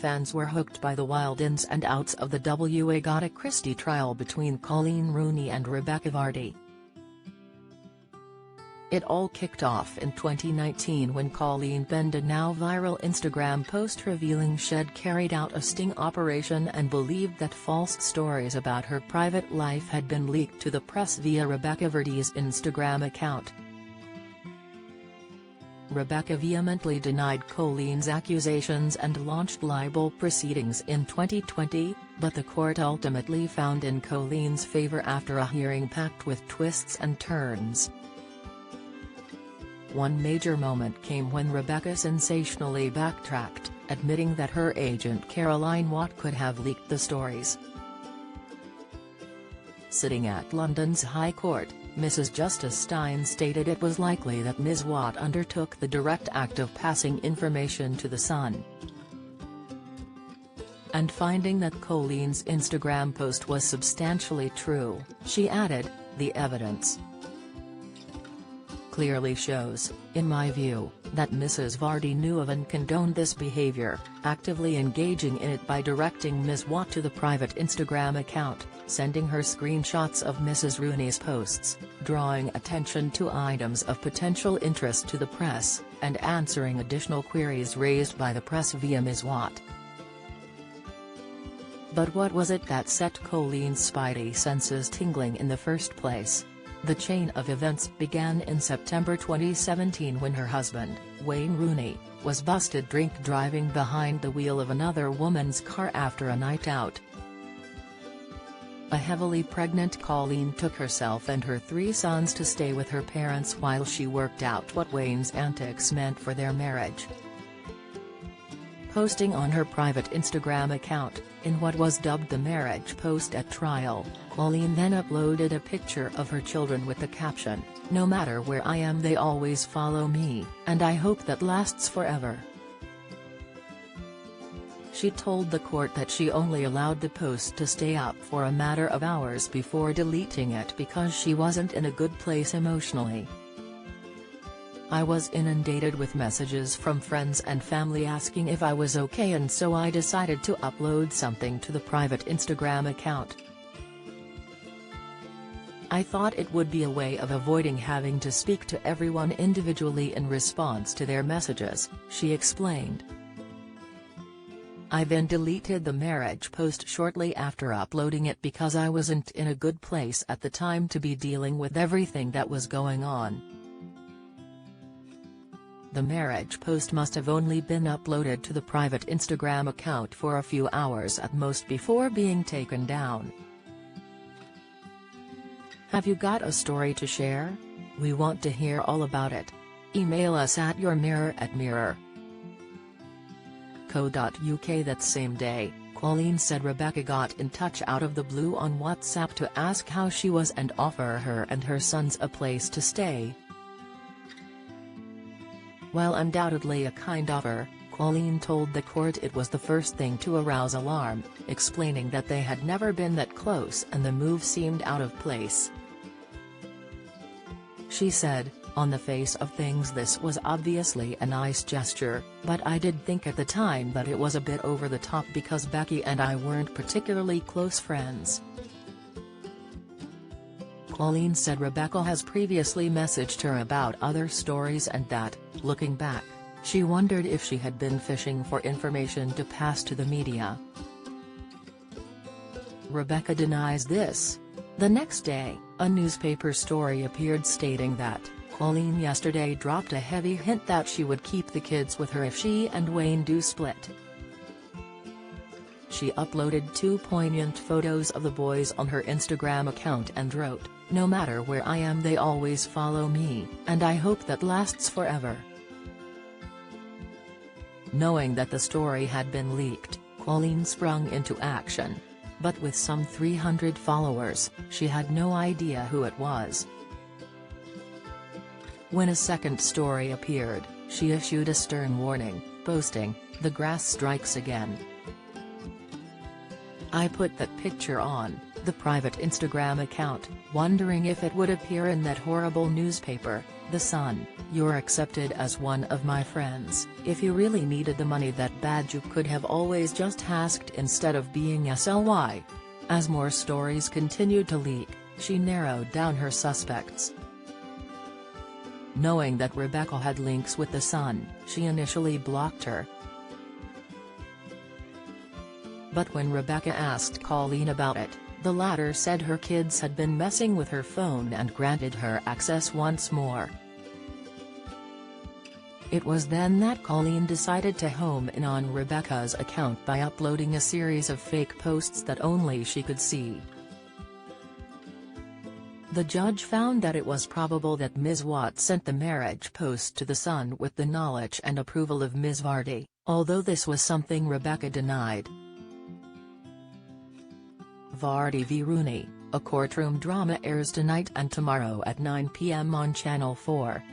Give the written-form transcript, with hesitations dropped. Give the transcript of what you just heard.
fans were hooked by the wild ins and outs of the Wagatha Christie trial between Coleen Rooney and Rebekah Vardy. It all kicked off in 2019 when Coleen penned a now-viral Instagram post revealing she'd carried out a sting operation and believed that false stories about her private life had been leaked to the press via Rebekah Vardy's Instagram account. Rebekah vehemently denied Coleen's accusations and launched libel proceedings in 2020, but the court ultimately found in Coleen's favor after a hearing packed with twists and turns. One major moment came when Rebekah sensationally backtracked, admitting that her agent Caroline Watt could have leaked the stories. Sitting at London's High Court, Mrs. Justice Stein stated it was likely that Ms. Watt undertook the direct act of passing information to the Sun. And finding that Coleen's Instagram post was substantially true, she added, "The evidence clearly shows, in my view, that Mrs. Vardy knew of and condoned this behavior, actively engaging in it by directing Ms. Watt to the private Instagram account, sending her screenshots of Mrs. Rooney's posts, drawing attention to items of potential interest to the press, and answering additional queries raised by the press via Ms. Watt." But what was it that set Coleen's spidey senses tingling in the first place? The chain of events began in September 2017 when her husband, Wayne Rooney, was busted drink driving behind the wheel of another woman's car after a night out. A heavily pregnant Coleen took herself and her 3 sons to stay with her parents while she worked out what Wayne's antics meant for their marriage. Posting on her private Instagram account, in what was dubbed the marriage post at trial, Coleen then uploaded a picture of her children with the caption, "No matter where I am they always follow me, and I hope that lasts forever." She told the court that she only allowed the post to stay up for a matter of hours before deleting it because she wasn't in a good place emotionally. "I was inundated with messages from friends and family asking if I was okay, and so I decided to upload something to the private Instagram account. I thought it would be a way of avoiding having to speak to everyone individually in response to their messages," she explained. "I then deleted the marriage post shortly after uploading it because I wasn't in a good place at the time to be dealing with everything that was going on." The marriage post must have only been uploaded to the private Instagram account for a few hours at most before being taken down. Have you got a story to share? We want to hear all about it. Email us at yourmirror@mirror.co.uk. That same day, Coleen said Rebekah got in touch out of the blue on WhatsApp to ask how she was and offer her and her sons a place to stay. While undoubtedly a kind offer, Coleen told the court it was the first thing to arouse alarm, explaining that they had never been that close and the move seemed out of place. She said, "On the face of things this was obviously a nice gesture, but I did think at the time that it was a bit over the top because Becky and I weren't particularly close friends." Coleen said Rebekah has previously messaged her about other stories and that, looking back, she wondered if she had been fishing for information to pass to the media. Rebekah denies this. The next day, a newspaper story appeared stating that Coleen yesterday dropped a heavy hint that she would keep the kids with her if she and Wayne do split. She uploaded 2 poignant photos of the boys on her Instagram account and wrote, "No matter where I am they always follow me, and I hope that lasts forever." Knowing that the story had been leaked, Coleen sprung into action. But with some 300 followers, she had no idea who it was. When a second story appeared, she issued a stern warning, posting, "The grass strikes again. I put that picture on, the private Instagram account, wondering if it would appear in that horrible newspaper, The Sun. "You're accepted as one of my friends. If you really needed the money that bad, you could have always just asked instead of being SLY." As more stories continued to leak, she narrowed down her suspects. Knowing that Rebekah had links with The Sun, she initially blocked her. But when Rebekah asked Coleen about it, the latter said her kids had been messing with her phone and granted her access once more. It was then that Coleen decided to home in on Rebekah's account by uploading a series of fake posts that only she could see. The judge found that it was probable that Ms. Watt sent the marriage post to The Sun with the knowledge and approval of Ms. Vardy, although this was something Rebekah denied. Vardy v Rooney, a courtroom drama, airs tonight and tomorrow at 9 p.m. on Channel 4.